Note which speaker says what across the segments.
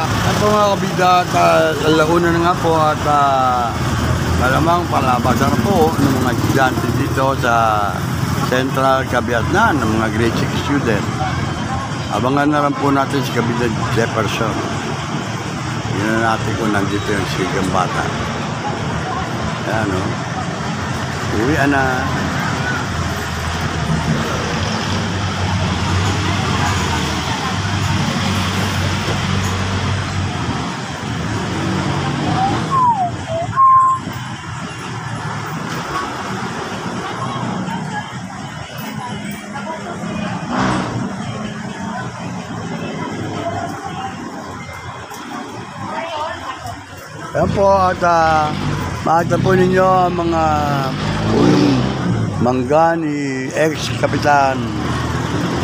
Speaker 1: At po mga kabida, at alauna na nga po at malamang palabasan na po ng mga estudyante dito sa Central Cabiatnan ng mga grade 6 student. Abangan na lang po natin si Kabida Jefferson. Yun na natin kung nandito yung sigang bata. Ayan o. Uwian na. Ayan po at makita po ninyo ang mga pulong mangga ni ex-kapitan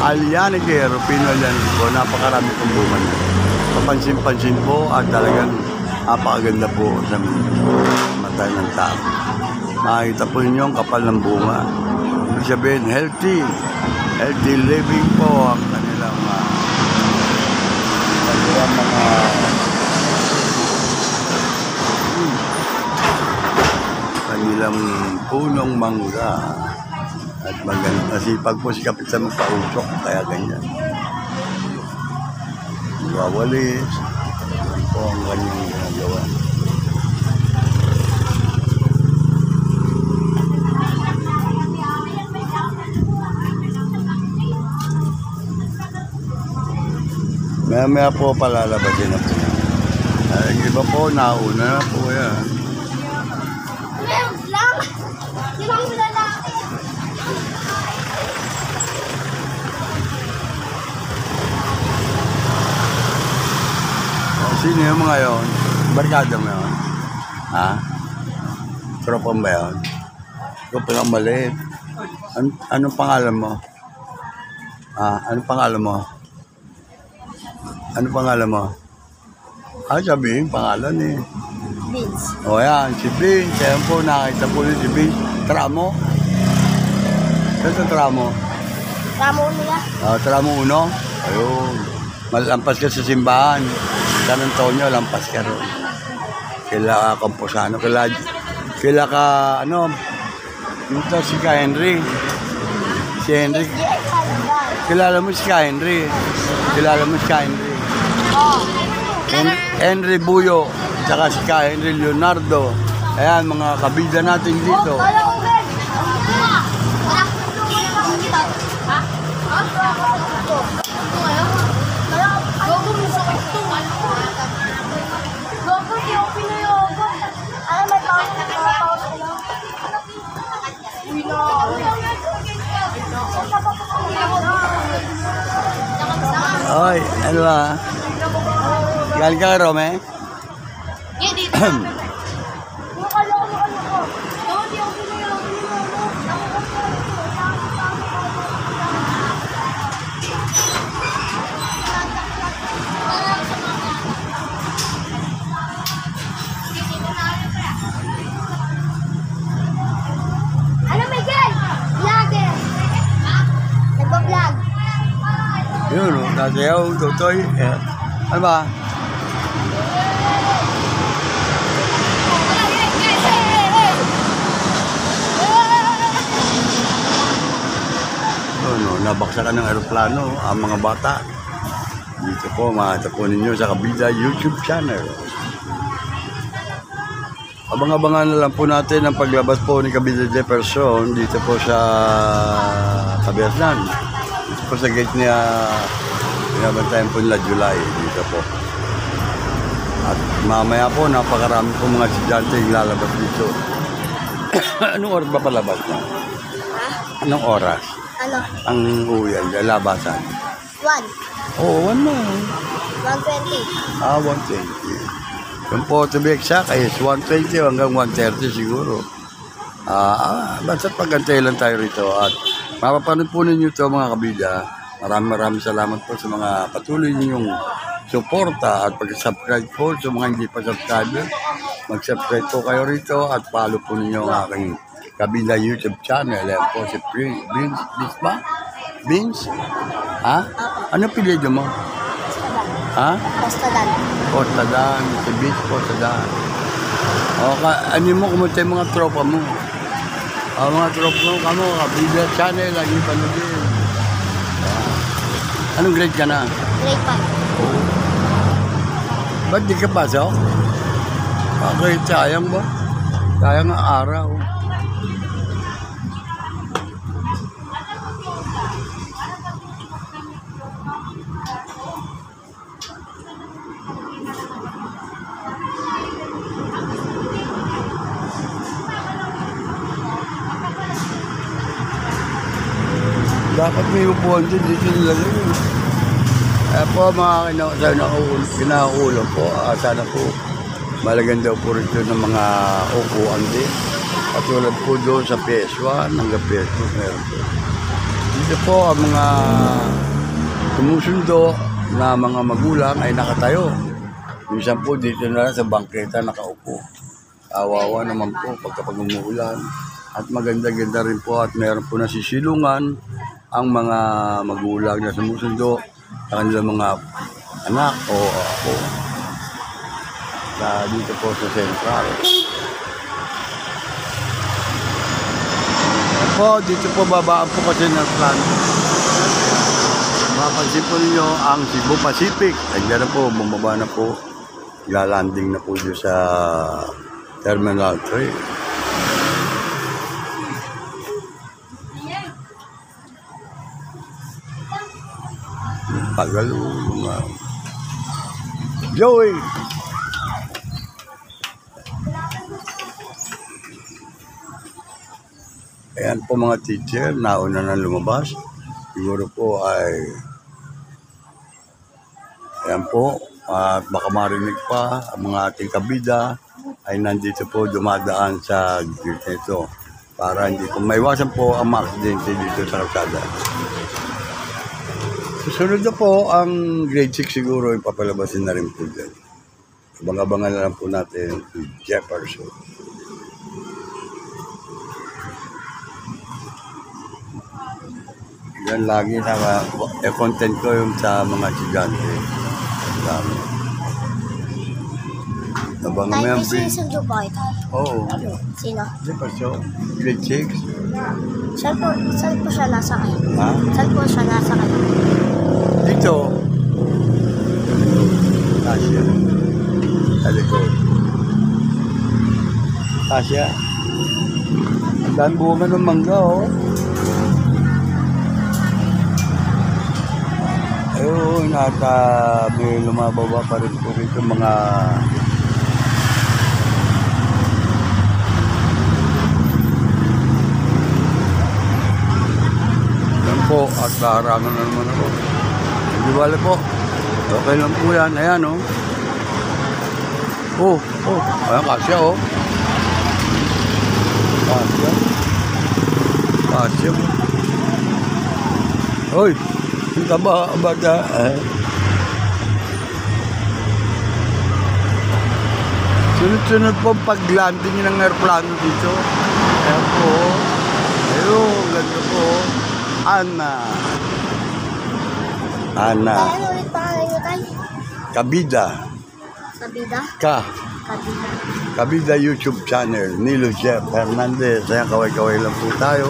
Speaker 1: Alianique, Rufino Alianique po. Napakarami pong bunga niya. Papansin-pansin po at talagang napakaganda po sa mata ng tao. Makita po ninyo ang kapal ng bunga. Ibig sabihin, healthy living po ang kanilang mga kanilang punong mangga at maganda kasi pag po si kapitan magpausok kaya ganyan wawalis yan po ang kanyang ginagawa. Maya po palalabasin na po yung iba po nauna na po yan. Sino yung mga yun? Barkada mo yun? Ha? Tropang ba yun? Tropa lang maliit. Anong pangalan mo? Anong pangalan mo? Anong pangalan mo? Sabihin, pangalan eh.
Speaker 2: Vince.
Speaker 1: O yan, si Vince. Kaya po, nakita po si Vince. Tramo? Saan sa Tramo?
Speaker 2: Tramo nila.
Speaker 1: Tramo 1? Ayun. Malampas ka sa simbahan. San Antonio, lampas ka ron. Kila Camposano. Kila ka, ito si Ka Henry. Si Henry. Kilala mo si Ka Henry. Kilala mo si Ka Henry. Henry Buyo. Tsaka si Ka Henry Leonardo. Ayan, mga kabida natin dito. Oy, ano ba? Galing ka, Rome? Yun, nasayaw, tutoy. Ano ba? Nabaksakan ng aeroplano ang mga bata. Dito po, makita po ninyo sa Kabida YouTube channel. Abang-abangan na lang po natin ang paglabas po ni Kabida Jefferson dito po sa Cabiatnan. Dito po sa gate niya, binabantayan po nila July dito po. At mamaya po, napakarami po mga estudyante yung lalabas dito. Anong oras ba palabas na? Anong oras?
Speaker 2: Ano?
Speaker 1: Ang uyan, labasan.
Speaker 2: 1.
Speaker 1: Oo, 1 na.
Speaker 2: 1:20.
Speaker 1: 1:20. Yung po, to be exact, is 1:20 hanggang 1:30 siguro. Basta pagantay lang tayo rito. At mapapanood po ninyo ito mga kabida. Maraming salamat po sa mga patuloy ninyong suporta at pag-subscribe po sa mga hindi pa subscriber. Mag-subscribe po kayo rito at follow po ninyo ang aking Kabida YouTube channel. Ayan po si Vince ba? Vince? Ha? Ano pilido mo? Ha?
Speaker 2: Pastadan.
Speaker 1: Portadan, sa beach, Portadan. O, ano mo, kumunta yung mga tropa mo. Mga tropa mo, kamo, Kabida Channel, lagi panogin. Anong grade ka na?
Speaker 2: Grade 5.
Speaker 1: Ba't di ka pasok? Okay, sayang ba? Sayang ang araw. Dapat may upuan dyan, dito nilagay yun. Po mga kinauulo po, sana po malaganda po rito ng mga upuan din. Katulad po doon sa PS1, hanggang PS2 meron po. Dito po ang mga sumusundo na mga magulang ay nakatayo. Minsan po dito na lang sa bangketa nakaupo. Kawawa naman po pagkapag umuulan. At maganda-ganda rin po at meron po nasisilungan ang mga magulang na sumusundo sa kanilang mga anak o ako dito po sa Central. Po, dito po babaan po kasi ng plan. Mapansin po ninyo ang Cebu Pacific. Nandiyan na po, bumaba na po. Lalanding na po dito sa Terminal 3. Tagal mga Joey. Ayan po mga teacher, nauna na lumabas. Siguro po ay ayan po, at baka marinig pa ang mga ating kabida ay nandito po dumadaan sa gate nito para hindi po maiwasan po ang mga aksidente dito sa kalsada. Susunod na po ang grade 6 siguro yung papalabasin na rin po dyan. Abang-abangan na lang po natin si Jefferson. Yan lagi na content ko yung sa mga estudyante. Abangan mo yan,
Speaker 2: Tayo sundo po ito.
Speaker 1: Oo.
Speaker 2: Sino?
Speaker 1: Jefferson, grade 6.
Speaker 2: Saan po siya nasakay?
Speaker 1: Ha?
Speaker 2: Saan po siya nasakay?
Speaker 1: Dito. Tasya. Sa likod. Tasya. Ang dami bunga ng mangga, oh. Ayun, at may lumababa pa rin po rito mga yan po, at laharangan na naman ako. Hindi bale po. Okay lang po yan. Ayan, oh. Ayan, kasya, oh. Kasya. Kasya. Hoy, ang taba, bata. Sunod-sunod po pag-landing ng aeroplano dito. Ayan po. Ayun, ganda po. Ana.
Speaker 2: Ano ulit pangalan niyo, Tay?
Speaker 1: Kabida.
Speaker 2: Kabida?
Speaker 1: Kabida
Speaker 2: Kabida.
Speaker 1: YouTube channel. Nilo Jeff Hernandez. Ayan, kaway-kaway lang po tayo.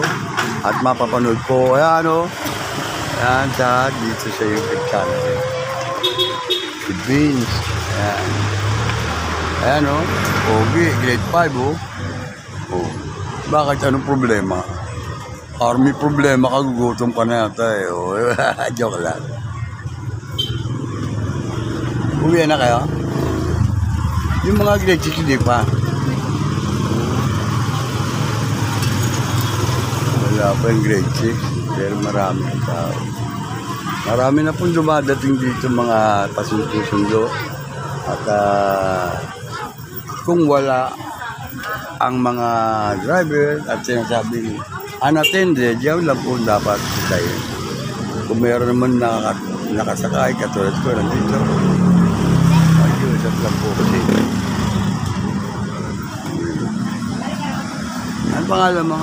Speaker 1: At mapapanood po. Ayan, o. Ayan, dito sa YouTube channel. Si Vince. Ayan. Ayan, o. Pogi, grade 5, o. Oh. Bakit? Anong problema? Army problema, kagugutom ka na yata, eh. Oh. Joke lang. Uwi na kayo? Yung mga grade 6 hindi pa. Wala pa yung grade 6. Pero marami ang tao. Marami na pong dumadating dito mga pasundo-sundo. At kung wala ang mga driver at sinasabing unattended, yan lang po dapat tayo. Kung mayroon naman nakasakay, katulad ko nandito. Ayusap lang po kasi. Ano pangalan mo?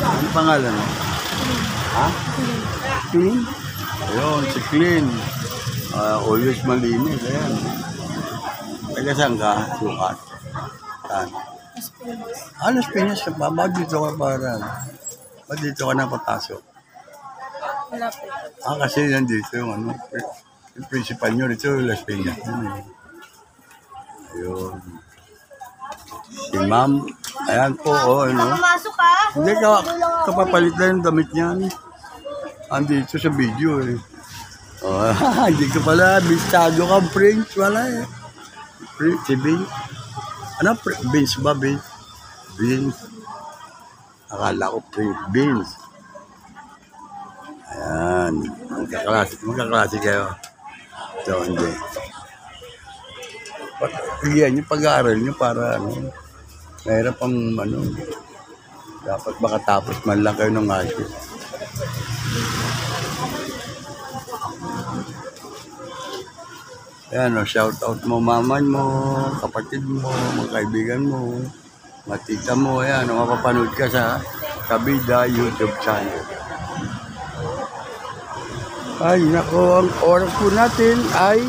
Speaker 1: Ano pangalan mo? Ha? Clean? Ayun, si Clean. Always malinis. Ayan. Taga saan ka? Sukat. Saan? Las Piñas ka pa. Bakit dito ka para? Bakit dito ka na papasok?
Speaker 2: Wala po.
Speaker 1: Kasi nandito yung ano. Yung principal nyo dito, Las Piñas. Ayun. Si ma'am. Ayan po, ano.
Speaker 2: Pumasok ka?
Speaker 1: Hindi ka, kapapalit na yung damit niya. Andito sa video eh. Oh, hindi ka pala, bistado ka, Prince, wala eh. Prince, si Vince. Ano, Vince ba, Vince? Vince. Akala ko Prince, Vince. Ayan, magkaklase kayo. So, hindi. Yan yung pag-aaral nyo para, ano, mahirap ang, ano, dapat makatapos man lang kayo ng asis. Ayan, shout out mo maman mo, kapatid mo, mga kaibigan mo, matita mo, ayan, mapapanood ka sa Kabida YouTube channel. Ay, nako, ang oras po natin ay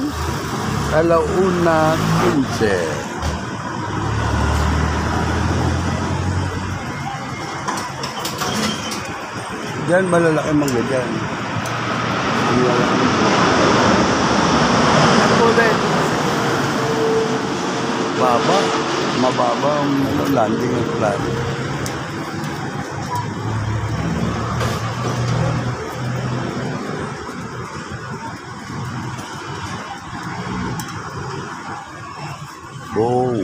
Speaker 1: 1:15. Diyan, malalaki mangga dyan. Ulit. Baba. Mababa ang landing ng plan. Wow.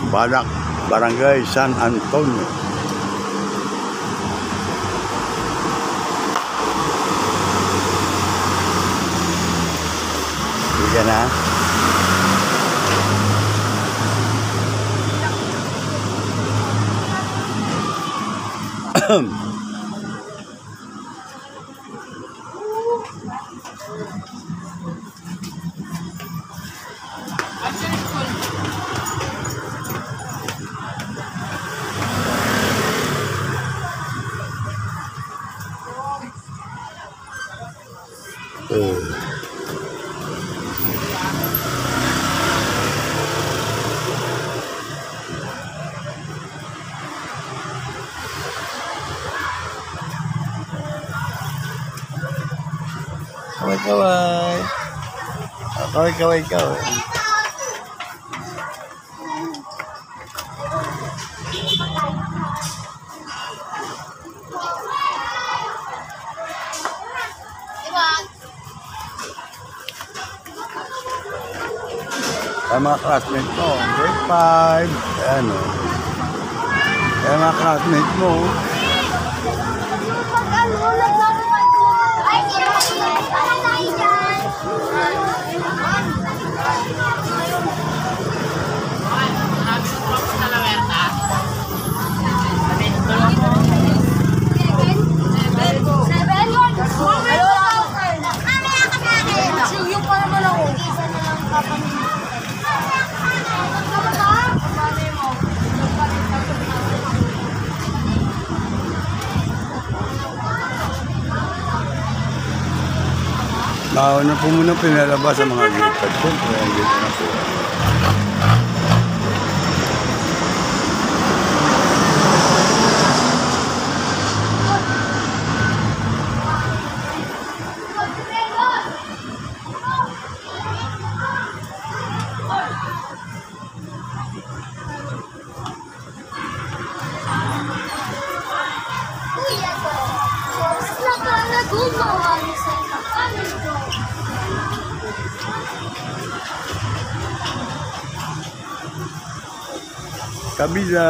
Speaker 1: Badak, Barangay San Antonio. Sige na. Kaway-kaway. Kaway-kaway. Ay, mga classmates mo, grade 5, ayan o. Ay, mga classmates mo, nauna po muna pinalabas ang mga gipad. Siyempre, andito na po. Kabila.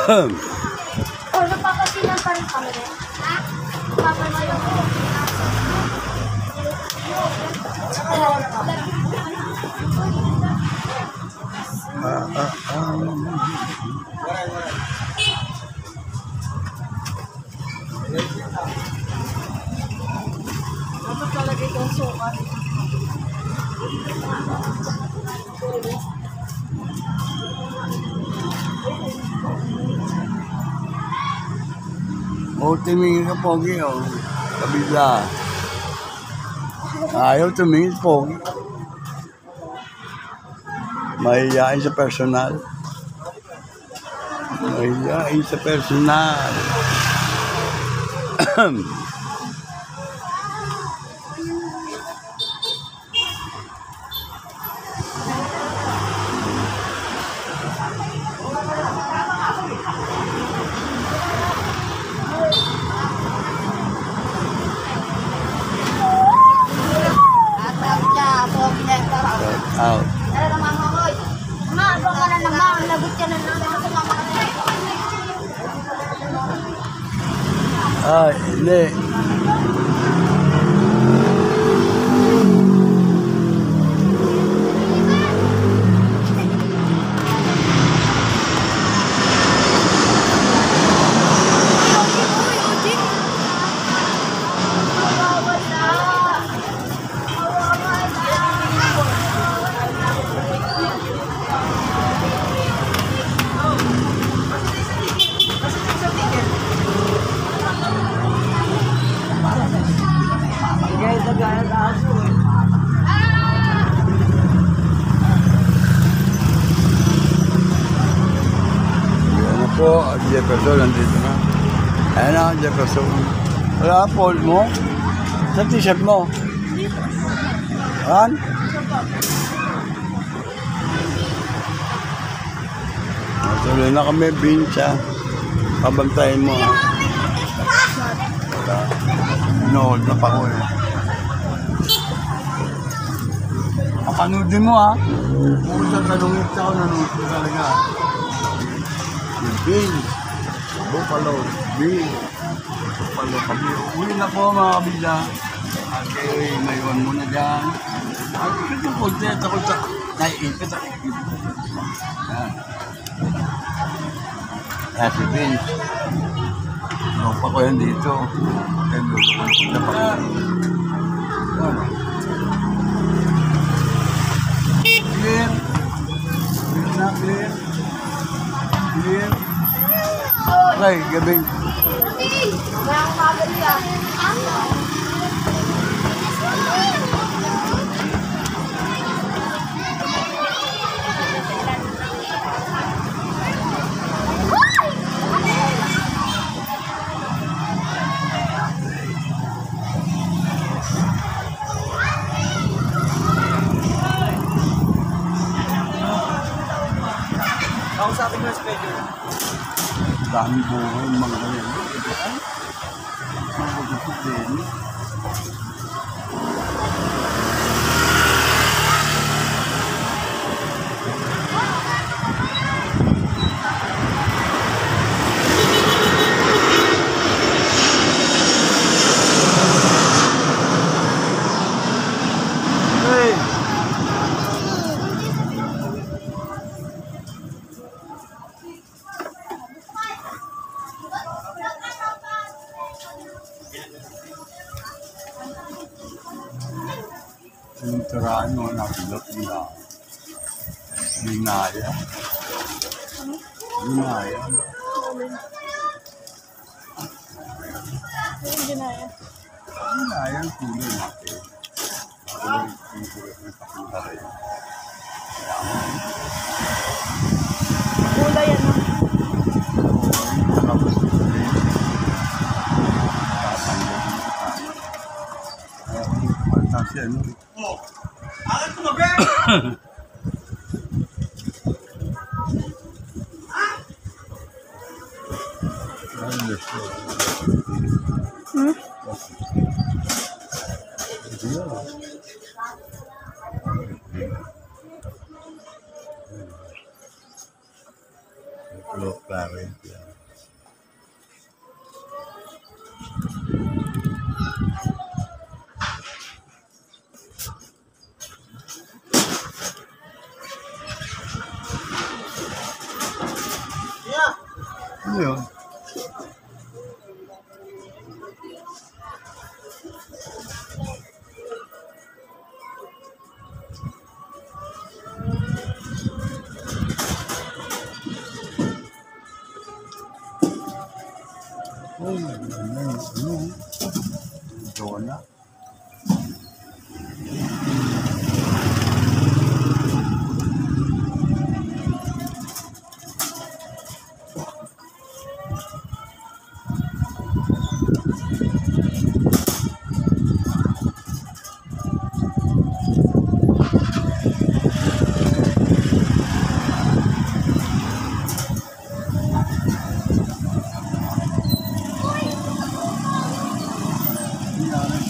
Speaker 2: Oh, napapasinan pa rin kami. Ha? Napapasinan ko. Dapat talaga itong sukat.
Speaker 1: O, tumingin ka, Pogi, o. Kabila. Ayaw tumingin, Pogi. Mahihain sa personal. Mahihain sa personal. Out.
Speaker 2: Ma, baka na naman. Lagot ka na naman.
Speaker 1: Ah, hindi. Po, Jefferson, nandito na. Ayan na, Jefferson. Wala, Paul mo? Sa t-shirt mo? Ayan? Tuloy na kami, Bincha. Pabantayin mo. Wala. Inood na pa ko eh. Makanudin mo ha. Kung sa talungit ako, nanood ko talaga. Bill, Buffalo, Bill, Buffalo kami. Uli na po mga kabila. Okay, mayroon muna dyan. At ito po, ako sa naiipit ako. Yan. Yan si Vince. Tropa ko yan dito. Kaya luto ko na pa. Clear. Clear na, clear. Clear. Okay, gabing.
Speaker 2: Walang kabali ah.
Speaker 3: Ako sa ating schedule.
Speaker 1: Dami buhay, mga ganyan. Mga gusto din. Hey! Yung tirahan mo, nabilot nila. Linaya. Linaya. Linaya ang kulay natin. Kulay yung kulay ng kapulay.
Speaker 2: Kulay yan ah.
Speaker 1: Tapos kulay. Tatanggal yung kanya. Pantas yan.
Speaker 3: Akin tumabi!
Speaker 1: Blue Clarence. Yan.
Speaker 3: Yeah.
Speaker 1: Ano yun? Ano? Dona?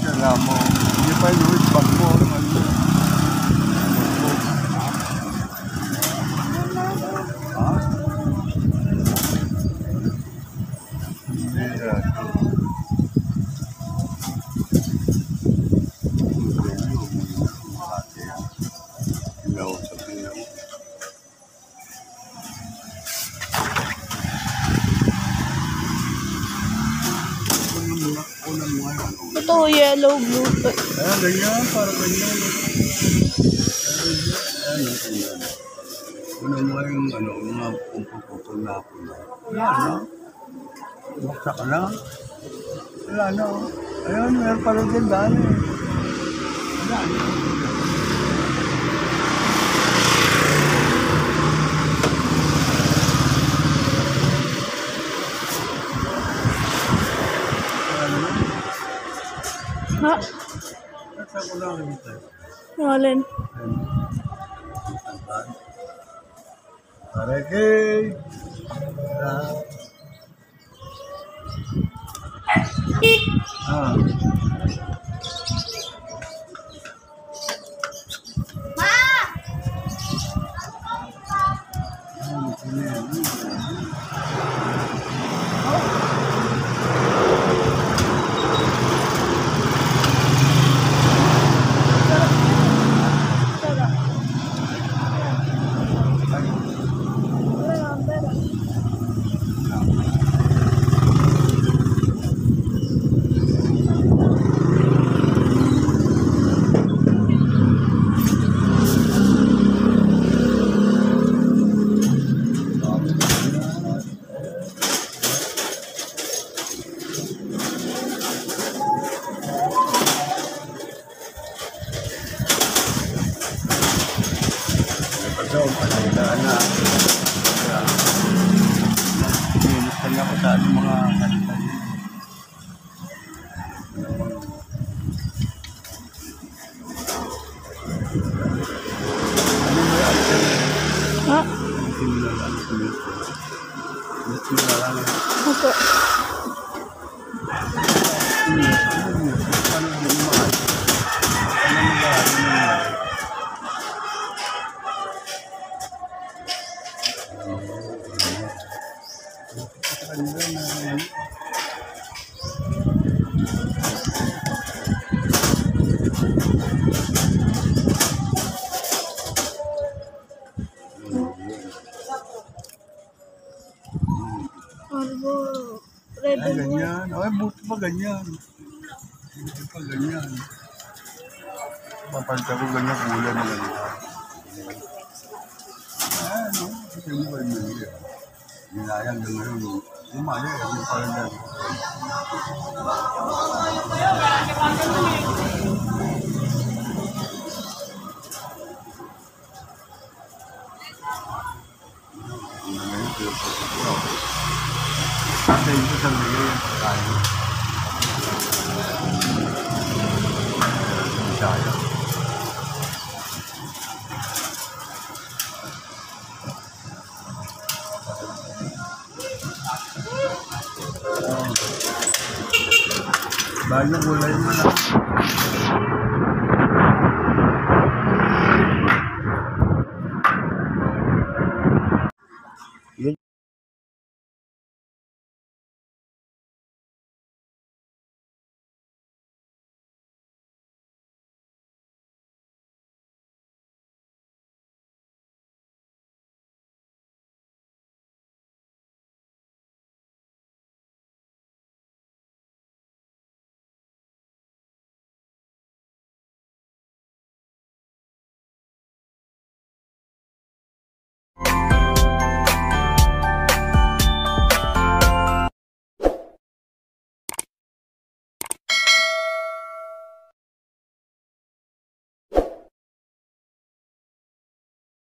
Speaker 1: Kaya mo, hindi pa yung bag mo. Ha? Hindi yan.
Speaker 2: Ito, yellow, blue.
Speaker 1: Ayan, ganyan, para ganyan. Ayan. Ano mo yung mga pumpututol na ako na. Wala na. Baksa ka na. Wala na. Ayan, meron pa rin din daan eh. Wala na.
Speaker 2: Ha?
Speaker 1: Baksa ko lang ito.
Speaker 2: Walin.
Speaker 1: Arekay! Ah. So, pagkailangan na. Minuskan ako sa mga salita. Ano mo yung
Speaker 2: Ha? Opo. Ano? Red
Speaker 1: Ay,
Speaker 2: and white.
Speaker 1: ganyan. Ay, buti pa ganyan. Buti pa ganyan. Papalta ko ganyan kulay na ganyan. Ano? Kasi mo kayo mali. Ginayang na ngayon. Lumali, yung parang yan. Kasi yung isang bigay yung pagkain. Bisaya. Bahal na gulay mo na.